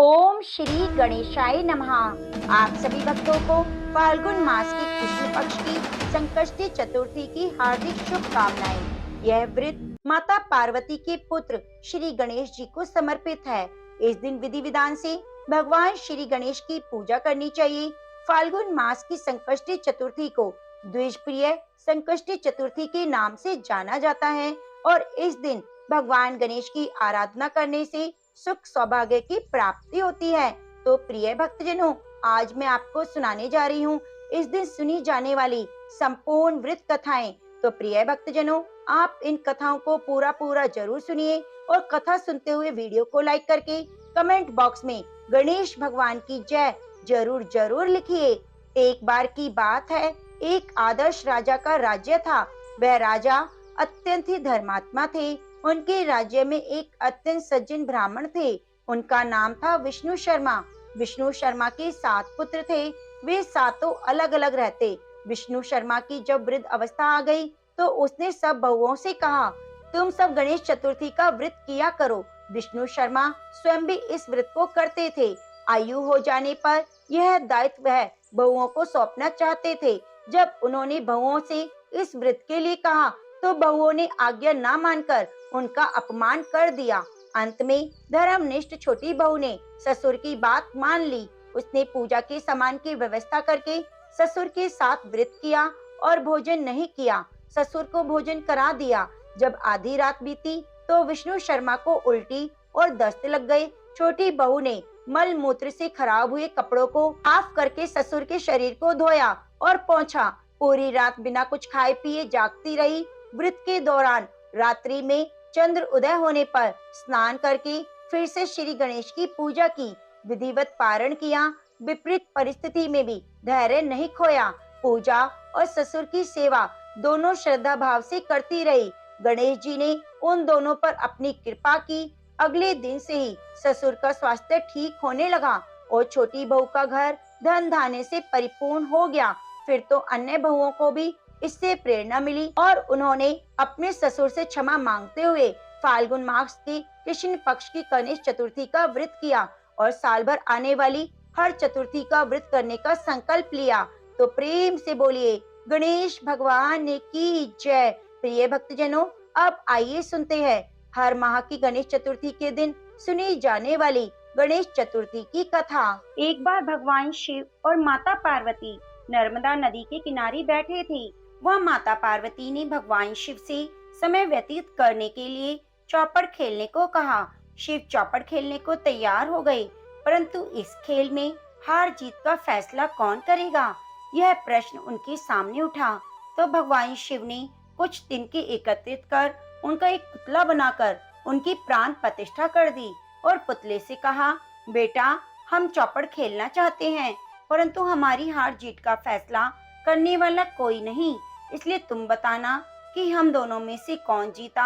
ओम श्री गणेशाय नमः। आप सभी भक्तों को फाल्गुन मास की कृष्ण पक्ष की संकष्टी चतुर्थी की हार्दिक शुभकामनाएं। यह व्रत माता पार्वती के पुत्र श्री गणेश जी को समर्पित है। इस दिन विधि विधान से भगवान श्री गणेश की पूजा करनी चाहिए। फाल्गुन मास की संकष्टी चतुर्थी को द्विजप्रिय संकष्टी चतुर्थी के नाम से जाना जाता है और इस दिन भगवान गणेश की आराधना करने से सुख सौभाग्य की प्राप्ति होती है। तो प्रिय भक्तजनों, आज मैं आपको सुनाने जा रही हूँ इस दिन सुनी जाने वाली संपूर्ण व्रत कथाएं। तो प्रिय भक्तजनों, आप इन कथाओं को पूरा जरूर सुनिए और कथा सुनते हुए वीडियो को लाइक करके कमेंट बॉक्स में गणेश भगवान की जय जरूर लिखिए। एक बार की बात है, एक आदर्श राजा का राज्य था। वह राजा अत्यंत ही धर्मात्मा थे। उनके राज्य में एक अत्यंत सज्जन ब्राह्मण थे। उनका नाम था विष्णु शर्मा। विष्णु शर्मा के 7 पुत्र थे। वे सातों अलग अलग रहते। विष्णु शर्मा की जब वृद्ध अवस्था आ गई तो उसने सब बहुओं से कहा, तुम सब गणेश चतुर्थी का व्रत किया करो। विष्णु शर्मा स्वयं भी इस व्रत को करते थे। आयु हो जाने पर यह दायित्व वह बहुओं को सौंपना चाहते थे। जब उन्होंने बहुओं से इस व्रत के लिए कहा तो बहुओं ने आज्ञा न मानकर उनका अपमान कर दिया। अंत में धर्मनिष्ठ छोटी बहू ने ससुर की बात मान ली। उसने पूजा के सामान की व्यवस्था करके ससुर के साथ व्रत किया और भोजन नहीं किया। ससुर को भोजन करा दिया। जब आधी रात बीती तो विष्णु शर्मा को उल्टी और दस्त लग गए। छोटी बहू ने मल मूत्र से खराब हुए कपड़ों को साफ करके ससुर के शरीर को धोया और पोंछा। पूरी रात बिना कुछ खाए पिए जागती रही। व्रत के दौरान रात्रि में चंद्र उदय होने पर स्नान करके फिर से श्री गणेश की पूजा की, विधिवत पारण किया। विपरीत परिस्थिति में भी धैर्य नहीं खोया। पूजा और ससुर की सेवा दोनों श्रद्धा भाव से करती रही। गणेश जी ने उन दोनों पर अपनी कृपा की। अगले दिन से ही ससुर का स्वास्थ्य ठीक होने लगा और छोटी बहू का घर धन धान्य से परिपूर्ण हो गया। फिर तो अन्य बहुओं को भी इससे प्रेरणा मिली और उन्होंने अपने ससुर से क्षमा मांगते हुए फाल्गुन मास की कृष्ण पक्ष की गणेश चतुर्थी का व्रत किया और साल भर आने वाली हर चतुर्थी का व्रत करने का संकल्प लिया। तो प्रेम से बोलिए गणेश भगवान की जय। प्रिय भक्तजनों, अब आइए सुनते हैं हर माह की गणेश चतुर्थी के दिन सुनी जाने वाली गणेश चतुर्थी की कथा। एक बार भगवान शिव और माता पार्वती नर्मदा नदी के किनारे बैठे थे। वह माता पार्वती ने भगवान शिव से समय व्यतीत करने के लिए चौपड़ खेलने को कहा। शिव चौपड़ खेलने को तैयार हो गए, परंतु इस खेल में हार जीत का फैसला कौन करेगा, यह प्रश्न उनके सामने उठा। तो भगवान शिव ने कुछ तिनके एकत्रित कर उनका एक पुतला बनाकर उनकी प्राण प्रतिष्ठा कर दी और पुतले से कहा, बेटा, हम चौपड़ खेलना चाहते हैं, परंतु हमारी हार जीत का फैसला करने वाला कोई नहीं। इसलिए तुम बताना कि हम दोनों में से कौन जीता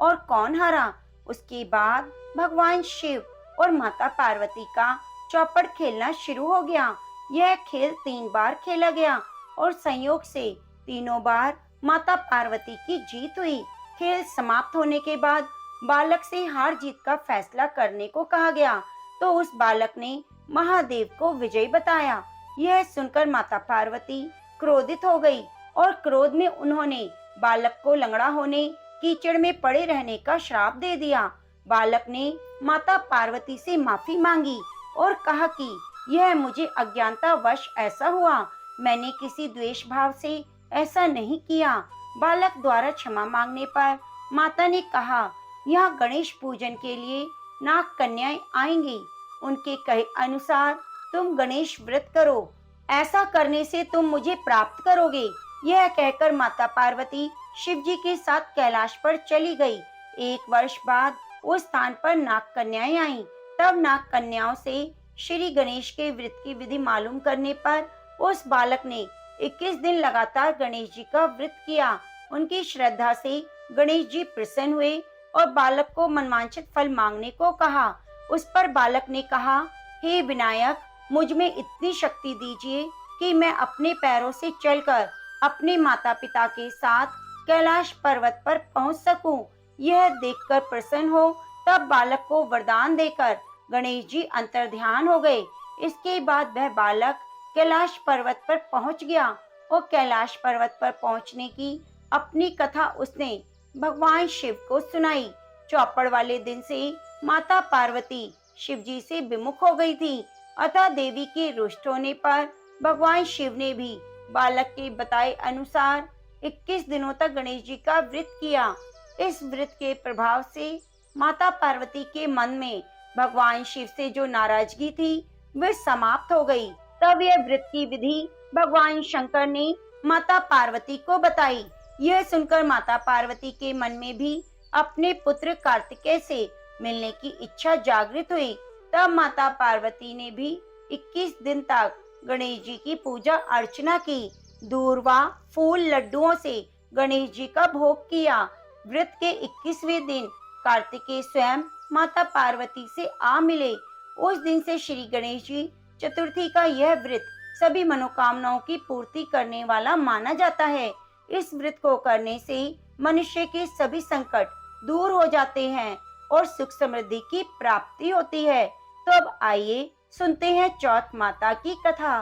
और कौन हारा। उसके बाद भगवान शिव और माता पार्वती का चौपड़ खेलना शुरू हो गया। यह खेल 3 बार खेला गया और संयोग से तीनों बार माता पार्वती की जीत हुई। खेल समाप्त होने के बाद बालक से हार जीत का फैसला करने को कहा गया, तो उस बालक ने महादेव को विजयी बताया। यह सुनकर माता पार्वती क्रोधित हो गई और क्रोध में उन्होंने बालक को लंगड़ा होने, कीचड़ में पड़े रहने का श्राप दे दिया। बालक ने माता पार्वती से माफी मांगी और कहा कि यह मुझे अज्ञानतावश ऐसा हुआ, मैंने किसी द्वेष भाव से ऐसा नहीं किया। बालक द्वारा क्षमा मांगने पर माता ने कहा, यहाँ गणेश पूजन के लिए नाग कन्याएं आएंगी, उनके कहे अनुसार तुम गणेश व्रत करो, ऐसा करने से तुम मुझे प्राप्त करोगे। यह कहकर माता पार्वती शिव जी के साथ कैलाश पर चली गई। 1 वर्ष बाद उस स्थान पर नाग कन्याएं आईं। तब नाग कन्याओं से श्री गणेश के व्रत की विधि मालूम करने पर उस बालक ने 21 दिन लगातार गणेश जी का व्रत किया। उनकी श्रद्धा से गणेश जी प्रसन्न हुए और बालक को मनवांछित फल मांगने को कहा। उस पर बालक ने कहा, हे विनायक, मुझ में इतनी शक्ति दीजिए कि मैं अपने पैरों से चलकर अपने माता पिता के साथ कैलाश पर्वत पर पहुंच सकूं। यह देखकर प्रसन्न हो तब बालक को वरदान देकर गणेश जी अंतर्ध्यान हो गए। इसके बाद वह बालक कैलाश पर्वत पर पहुंच गया और कैलाश पर्वत पर पहुंचने की अपनी कथा उसने भगवान शिव को सुनाई। चौपड़ वाले दिन से माता पार्वती शिव जी से विमुख हो गई थी, अतः देवी के रुष्ट होने पर भगवान शिव ने भी बालक के बताए अनुसार 21 दिनों तक गणेश जी का व्रत किया। इस व्रत के प्रभाव से माता पार्वती के मन में भगवान शिव से जो नाराजगी थी वह समाप्त हो गई। तब यह व्रत की विधि भगवान शंकर ने माता पार्वती को बताई। यह सुनकर माता पार्वती के मन में भी अपने पुत्र कार्तिकेय से मिलने की इच्छा जागृत हुई। तब माता पार्वती ने भी 21 दिन तक गणेश जी की पूजा अर्चना की। दूर्वा फूल लड्डुओं से गणेश जी का भोग किया। व्रत के 21वें दिन कार्तिकेय स्वयं माता पार्वती से आ मिले। उस दिन से श्री गणेश जी चतुर्थी का यह व्रत सभी मनोकामनाओं की पूर्ति करने वाला माना जाता है। इस व्रत को करने से मनुष्य के सभी संकट दूर हो जाते हैं और सुख समृद्धि की प्राप्ति होती है। तो अब आइए सुनते हैं चौथ माता की कथा।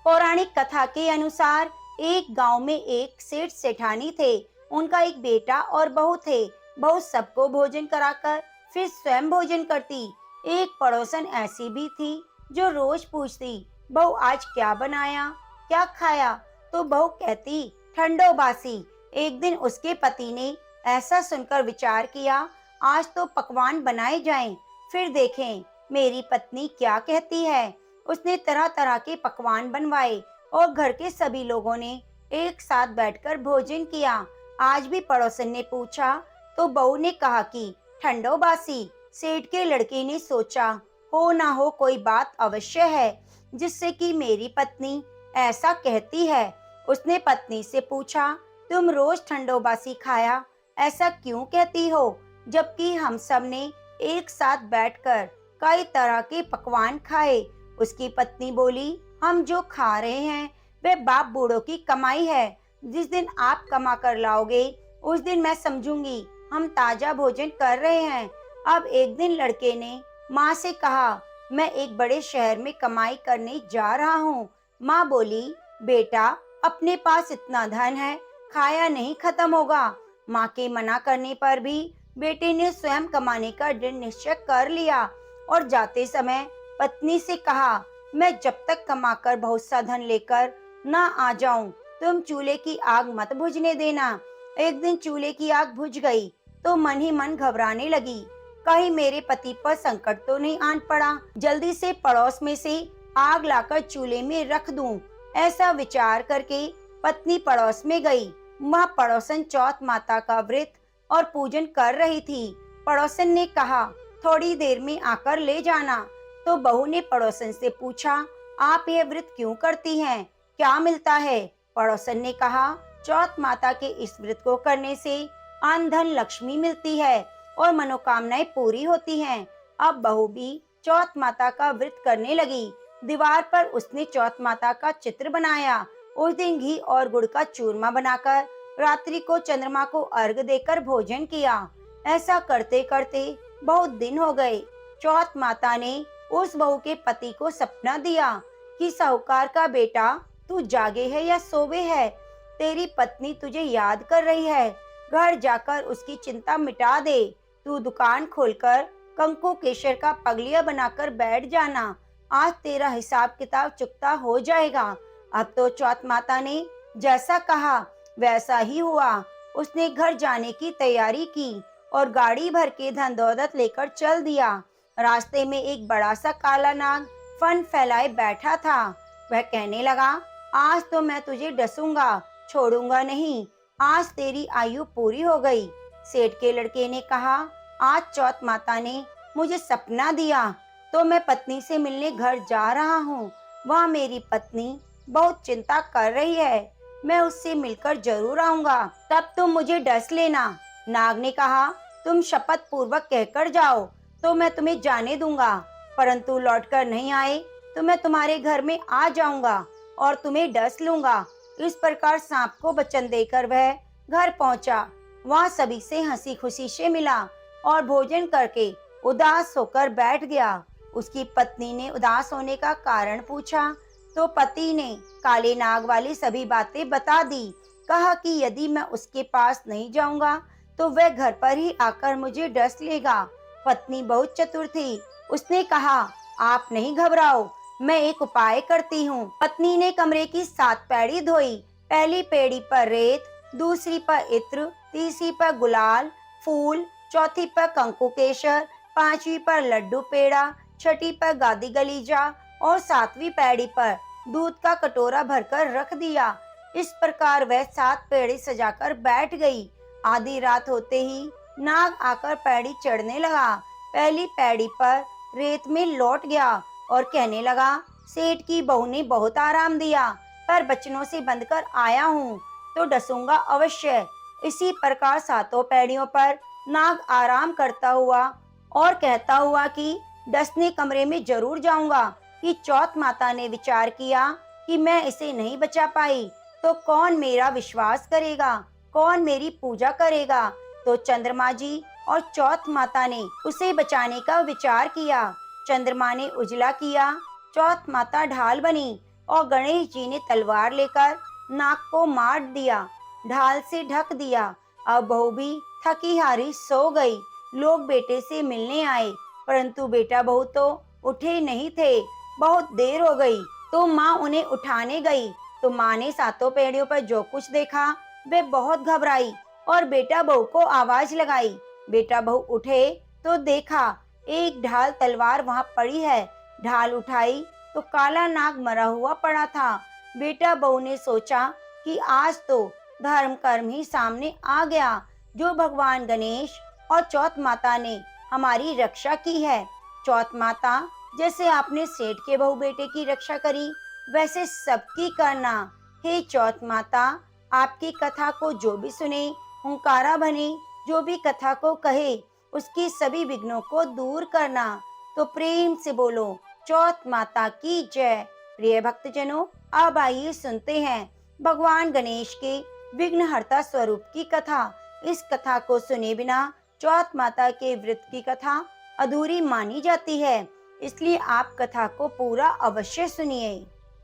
पौराणिक कथा के अनुसार एक गांव में एक सेठ सेठानी थे। उनका एक बेटा और बहू थे। बहू सबको भोजन कराकर फिर स्वयं भोजन करती। एक पड़ोसन ऐसी भी थी जो रोज पूछती, बहू आज क्या बनाया, क्या खाया? तो बहू कहती, ठंडो बासी। एक दिन उसके पति ने ऐसा सुनकर विचार किया, आज तो पकवान बनाए जाएं, फिर देखें मेरी पत्नी क्या कहती है। उसने तरह तरह के पकवान बनवाए और घर के सभी लोगों ने एक साथ बैठकर भोजन किया। आज भी पड़ोसन ने पूछा तो बहू ने कहा कि ठंडो बासी। सेठ के लड़के ने सोचा, हो ना हो कोई बात अवश्य है जिससे कि मेरी पत्नी ऐसा कहती है। उसने पत्नी से पूछा, तुम रोज ठंडो बासी खाया ऐसा क्यों कहती हो, जबकि हम सब ने एक साथ बैठकर कई तरह के पकवान खाए। उसकी पत्नी बोली, हम जो खा रहे हैं वह बाप बूढ़ों की कमाई है। जिस दिन आप कमा कर लाओगे उस दिन मैं समझूंगी हम ताजा भोजन कर रहे हैं। अब एक दिन लड़के ने माँ से कहा, मैं एक बड़े शहर में कमाई करने जा रहा हूँ। माँ बोली, बेटा अपने पास इतना धन है, खाया नहीं खत्म होगा। माँ के मना करने पर भी बेटे ने स्वयं कमाने का दृढ़ निश्चय कर लिया और जाते समय पत्नी से कहा, मैं जब तक कमाकर बहुत सा धन लेकर ना आ जाऊं तुम चूल्हे की आग मत बुझने देना। एक दिन चूल्हे की आग बुझ गई तो मन ही मन घबराने लगी, कहीं मेरे पति पर संकट तो नहीं आन पड़ा। जल्दी से पड़ोस में से आग लाकर चूल्हे में रख दूं। ऐसा विचार करके पत्नी पड़ोस में गई। वहाँ पड़ोसन चौथ माता का व्रत और पूजन कर रही थी। पड़ोसन ने कहा, थोड़ी देर में आकर ले जाना। तो बहू ने पड़ोसन से पूछा, आप यह व्रत क्यों करती हैं, क्या मिलता है? पड़ोसन ने कहा, चौथ माता के इस व्रत को करने से अन्न धन लक्ष्मी मिलती है और मनोकामनाएं पूरी होती हैं। अब बहू भी चौथ माता का व्रत करने लगी। दीवार पर उसने चौथ माता का चित्र बनाया। उस दिन घी और गुड़ का चूरमा बनाकर रात्रि को चंद्रमा को अर्घ देकर भोजन किया। ऐसा करते करते बहुत दिन हो गए। चौथ माता ने उस बहू के पति को सपना दिया कि साहूकार का बेटा तू जागे है या सोवे है, तेरी पत्नी तुझे याद कर रही है। घर जाकर उसकी चिंता मिटा दे। तू दुकान खोलकर कंकु केशर का पगलिया बनाकर बैठ जाना। आज तेरा हिसाब किताब चुकता हो जाएगा। अब तो चौथ माता ने जैसा कहा वैसा ही हुआ। उसने घर जाने की तैयारी की और गाड़ी भर के धन दौलत लेकर चल दिया। रास्ते में एक बड़ा सा काला नाग फन फैलाए बैठा था। वह कहने लगा, आज तो मैं तुझे डसूंगा, छोड़ूंगा नहीं। आज तेरी आयु पूरी हो गई। सेठ के लड़के ने कहा, आज चौथ माता ने मुझे सपना दिया तो मैं पत्नी से मिलने घर जा रहा हूँ। वहाँ मेरी पत्नी बहुत चिंता कर रही है। मैं उससे मिलकर जरूर आऊंगा, तब तुम मुझे डस लेना। नाग ने कहा, तुम शपथ पूर्वक कहकर जाओ तो मैं तुम्हें जाने दूंगा, परंतु लौटकर नहीं आए तो मैं तुम्हारे घर में आ जाऊंगा और तुम्हें डस लूंगा। इस प्रकार सांप को वचन देकर वह घर पहुंचा। वहाँ सभी से हंसी खुशी से मिला और भोजन करके उदास होकर बैठ गया। उसकी पत्नी ने उदास होने का कारण पूछा तो पति ने काले नाग वाली सभी बातें बता दी। कहा कि यदि मैं उसके पास नहीं जाऊंगा तो वह घर पर ही आकर मुझे डस लेगा। पत्नी बहुत चतुर थी। उसने कहा, आप नहीं घबराओ, मैं एक उपाय करती हूँ। पत्नी ने कमरे की 7 पैड़ी धोई। पहली पैड़ी पर रेत, दूसरी पर इत्र, तीसरी पर गुलाल फूल, चौथी पर कंकु केसर, पांचवी पर लड्डू पेड़ा, छठी पर गादी गलीजा और 7वीं पैड़ी पर दूध का कटोरा भरकर रख दिया। इस प्रकार वह 7 पैड़ी सजाकर बैठ गई। आधी रात होते ही नाग आकर पैड़ी चढ़ने लगा। पहली पैड़ी पर रेत में लौट गया और कहने लगा, सेठ की बहू ने बहुत आराम दिया, पर बचनों से बंधकर आया हूँ तो डसूंगा अवश्य। इसी प्रकार 7 पैड़ियों पर नाग आराम करता हुआ और कहता हुआ कि डसने कमरे में जरूर जाऊंगा कि चौथ माता ने विचार किया कि मैं इसे नहीं बचा पाई तो कौन मेरा विश्वास करेगा, कौन मेरी पूजा करेगा। तो चंद्रमा जी और चौथ माता ने उसे बचाने का विचार किया। चंद्रमा ने उजला किया, चौथ माता ढाल बनी और गणेश जी ने तलवार लेकर नाग को मार दिया, ढाल से ढक दिया। अब बहू भी थकी हारी सो गई। लोग बेटे से मिलने आए परंतु बेटा बहू तो उठे नहीं थे। बहुत देर हो गई तो माँ उन्हें उठाने गई तो माँ ने 7 पैड़ियों पर जो कुछ देखा वे बहुत घबराई और बेटा बहू को आवाज लगाई। बेटा बहू उठे तो देखा एक ढाल तलवार वहाँ पड़ी है। ढाल उठाई तो काला नाग मरा हुआ पड़ा था। बेटा बहू ने सोचा कि आज तो धर्म कर्म ही सामने आ गया। जो भगवान गणेश और चौथ माता ने हमारी रक्षा की है। चौथ माता, जैसे आपने सेठ के बहू बेटे की रक्षा करी वैसे सबकी करना। हे चौथ माता, आपकी कथा को जो भी सुने हुंकारा बने, जो भी कथा को कहे उसकी सभी विघ्नों को दूर करना। तो प्रेम से बोलो चौथ माता की जय। प्रिय भक्तजनों, अब आइए सुनते हैं भगवान गणेश के विघ्नहर्ता स्वरूप की कथा। इस कथा को सुने बिना चौथ माता के व्रत की कथा अधूरी मानी जाती है, इसलिए आप कथा को पूरा अवश्य सुनिए।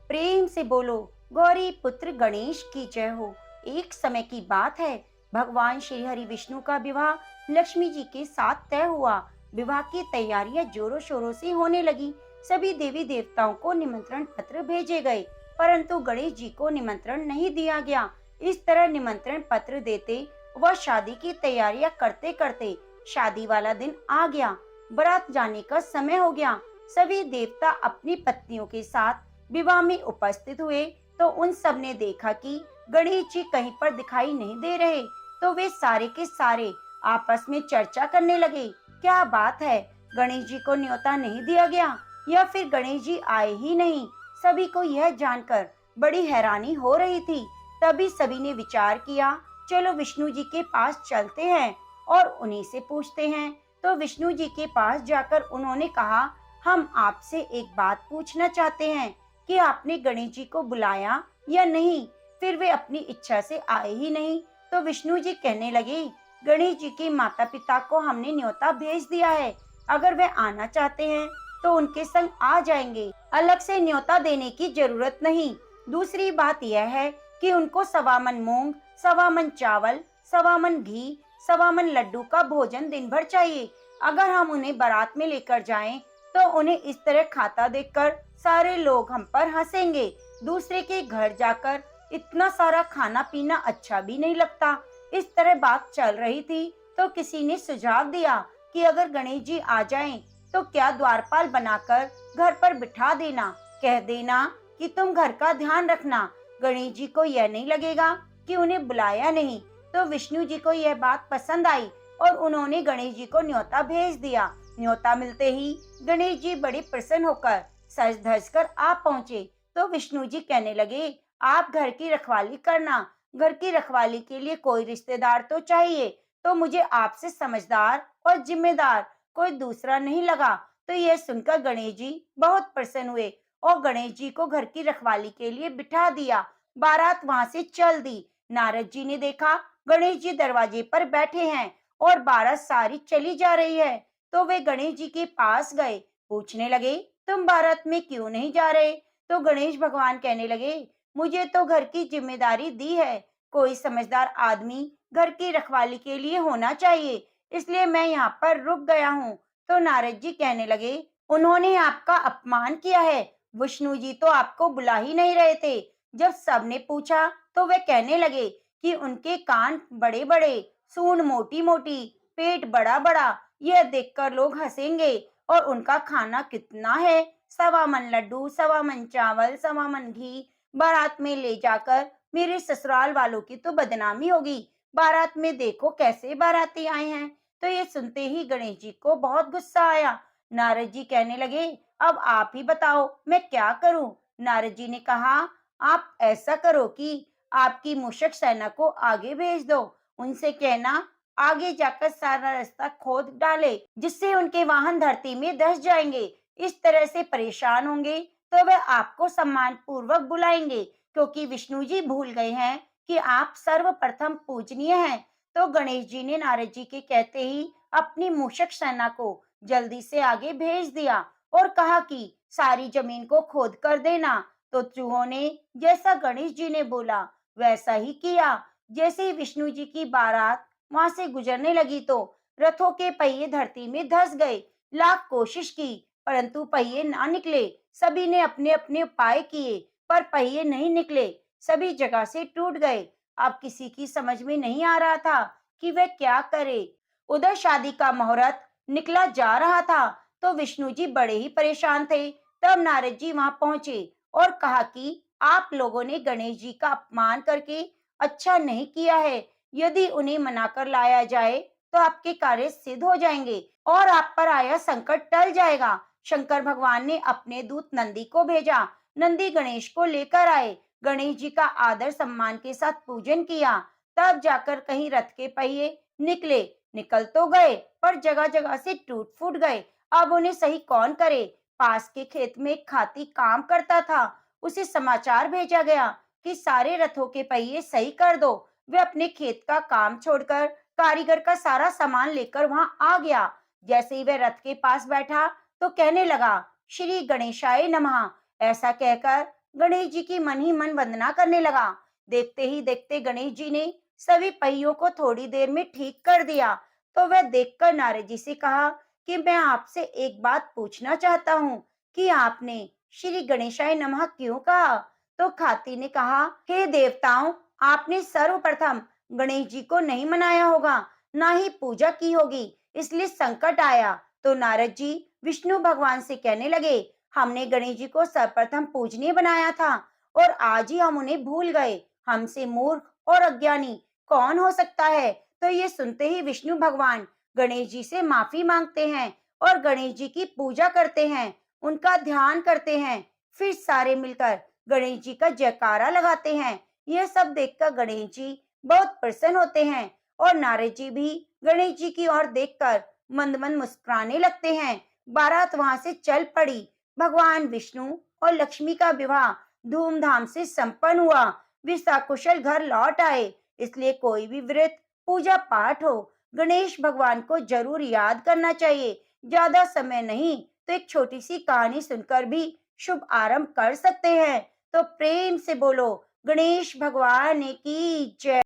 प्रेम से बोलो गौरी पुत्र गणेश की जय हो। एक समय की बात है, भगवान श्री हरि विष्णु का विवाह लक्ष्मी जी के साथ तय हुआ। विवाह की तैयारियां जोरों शोरों से होने लगी। सभी देवी देवताओं को निमंत्रण पत्र भेजे गए परंतु गणेश जी को निमंत्रण नहीं दिया गया। इस तरह निमंत्रण पत्र देते व शादी की तैयारियां करते करते शादी वाला दिन आ गया। बारात जाने का समय हो गया। सभी देवता अपनी पत्नियों के साथ विवाह में उपस्थित हुए तो उन सब ने देखा कि गणेश जी कहीं पर दिखाई नहीं दे रहे। तो वे सारे के सारे आपस में चर्चा करने लगे, क्या बात है, गणेश जी को न्योता नहीं दिया गया या फिर गणेश जी आए ही नहीं। सभी को यह जानकर बड़ी हैरानी हो रही थी। तभी सभी ने विचार किया, चलो विष्णु जी के पास चलते हैं और उन्हीं से पूछते हैं। तो विष्णु जी के पास जाकर उन्होंने कहा, हम आपसे एक बात पूछना चाहते हैं कि आपने गणेश जी को बुलाया या नहीं। फिर वे अपनी इच्छा से आए ही नहीं। तो विष्णु जी कहने लगे, गणेश जी के माता पिता को हमने न्योता भेज दिया है, अगर वे आना चाहते हैं तो उनके संग आ जाएंगे, अलग से न्योता देने की जरूरत नहीं। दूसरी बात यह है कि उनको 1.25 मन मूंग, 1.25 मन चावल, 1.25 मन घी, 1.25 मन लड्डू का भोजन दिन भर चाहिए। अगर हम उन्हें बारात में लेकर जाएं तो उन्हें इस तरह खाता देखकर सारे लोग हम पर हंसेंगे। दूसरे के घर जाकर इतना सारा खाना पीना अच्छा भी नहीं लगता। इस तरह बात चल रही थी तो किसी ने सुझाव दिया कि अगर गणेश जी आ जाएं तो क्या द्वारपाल बनाकर घर पर बिठा देना, कह देना कि तुम घर का ध्यान रखना। गणेश जी को यह नहीं लगेगा कि उन्हें बुलाया नहीं। तो विष्णु जी को यह बात पसंद आई और उन्होंने गणेश जी को न्योता भेज दिया। न्योता मिलते ही गणेश जी बड़े प्रसन्न होकर सज धज कर आ पहुँचे। तो विष्णु जी कहने लगे, आप घर की रखवाली करना। घर की रखवाली के लिए कोई रिश्तेदार तो चाहिए, तो मुझे आपसे समझदार और जिम्मेदार कोई दूसरा नहीं लगा। तो यह सुनकर गणेश जी बहुत प्रसन्न हुए और गणेश जी को घर की रखवाली के लिए बिठा दिया। बारात वहां से चल दी। नारद जी ने देखा गणेश जी दरवाजे पर बैठे हैं और बारात सारी चली जा रही है। तो वे गणेश जी के पास गए। पूछने लगे, तुम बारात में क्यों नहीं जा रहे? तो गणेश भगवान कहने लगे, मुझे तो घर की जिम्मेदारी दी है, कोई समझदार आदमी घर की रखवाली के लिए होना चाहिए, इसलिए मैं यहाँ पर रुक गया हूँ। तो नारद जी कहने लगे, उन्होंने आपका अपमान किया है, विष्णु जी तो आपको बुला ही नहीं रहे थे। जब सबने पूछा तो वे कहने लगे कि उनके कान बड़े बड़े, सूंड मोटी मोटी, पेट बड़ा बड़ा, यह देखकर लोग हंसेंगे। और उनका खाना कितना है, 1.25 मन लड्डू, 1.25 मन चावल, 1.25 मन घी, बारात में ले जाकर मेरे ससुराल वालों की तो बदनामी होगी। बारात में देखो कैसे बाराती आए हैं। तो ये सुनते ही गणेश जी को बहुत गुस्सा आया। नारद जी कहने लगे, अब आप ही बताओ मैं क्या करूं? नारद जी ने कहा, आप ऐसा करो कि आपकी मूषक सेना को आगे भेज दो, उनसे कहना आगे जाकर सारा रास्ता खोद डाले, जिससे उनके वाहन धरती में धंस जाएंगे। इस तरह से परेशान होंगे तो वे आपको सम्मान पूर्वक बुलाएंगे, क्योंकि विष्णु जी भूल गए हैं कि आप सर्वप्रथम पूजनीय हैं। तो गणेश जी ने नारद जी के कहते ही अपनी मूषक सेना को जल्दी से आगे भेज दिया और कहा कि सारी जमीन को खोद कर देना। तो चूहों ने जैसा गणेश जी ने बोला वैसा ही किया। जैसे ही विष्णु जी की बारात वहां से गुजरने लगी तो रथों के पहिए धरती में धंस गए। लाख कोशिश की परंतु पहिए ना निकले। सभी ने अपने अपने उपाय किए पर पहिए नहीं निकले, सभी जगह से टूट गए। अब किसी की समझ में नहीं आ रहा था कि वह क्या करे। उधर शादी का मुहूर्त निकला जा रहा था तो विष्णु जी बड़े ही परेशान थे। तब नारद जी वहां पहुंचे और कहा कि आप लोगों ने गणेश जी का अपमान करके अच्छा नहीं किया है। यदि उन्हें मनाकर लाया जाए तो आपके कार्य सिद्ध हो जाएंगे और आप पर आया संकट टल जाएगा। शंकर भगवान ने अपने दूत नंदी को भेजा। नंदी गणेश को लेकर आए। गणेश जी का आदर सम्मान के साथ पूजन किया। तब जाकर कहीं रथ के पहिए निकले। निकल तो गए पर जगह जगह से टूट फूट गए। अब उन्हें सही कौन करे? पास के खेत में एक खाती काम करता था, उसे समाचार भेजा गया कि सारे रथों के पहिए सही कर दो। वे अपने खेत का काम छोड़कर कारीगर का सारा सामान लेकर वहां आ गया। जैसे ही वह रथ के पास बैठा तो कहने लगा, श्री गणेशाय नमः। ऐसा कहकर गणेश जी की मन ही मन वंदना करने लगा। देखते ही देखते गणेश जी ने सभी पहियों को थोड़ी देर में ठीक कर दिया। तो वह देखकर नारद जी से कहा कि मैं आपसे एक बात पूछना चाहता हूँ कि आपने श्री गणेशाय नमः क्यों कहा? तो खाती ने कहा, हे देवताओं, आपने सर्वप्रथम गणेश जी को नहीं मनाया होगा, ना ही पूजा की होगी, इसलिए संकट आया। तो नारद जी विष्णु भगवान से कहने लगे, हमने गणेश जी को सर्वप्रथम पूजनीय बनाया था और आज ही हम उन्हें भूल गए। हमसे मूर्ख और अज्ञानी कौन हो सकता है? तो ये सुनते ही विष्णु भगवान गणेश जी से माफी मांगते हैं और गणेश जी की पूजा करते हैं, उनका ध्यान करते हैं। फिर सारे मिलकर गणेश जी का जयकारा लगाते हैं। यह सब देखकर गणेश जी बहुत प्रसन्न होते हैं और नारद जी भी गणेश जी की ओर देखकर मंद मंद मुस्कुराने लगते हैं। बारात वहां से चल पड़ी। भगवान विष्णु और लक्ष्मी का विवाह धूमधाम से संपन्न हुआ। वे सकुशल घर लौट आए। इसलिए कोई भी व्रत, पूजा पाठ हो, गणेश भगवान को जरूर याद करना चाहिए। ज्यादा समय नहीं तो एक छोटी सी कहानी सुनकर भी शुभ आरंभ कर सकते हैं। तो प्रेम से बोलो गणेश भगवान की जय।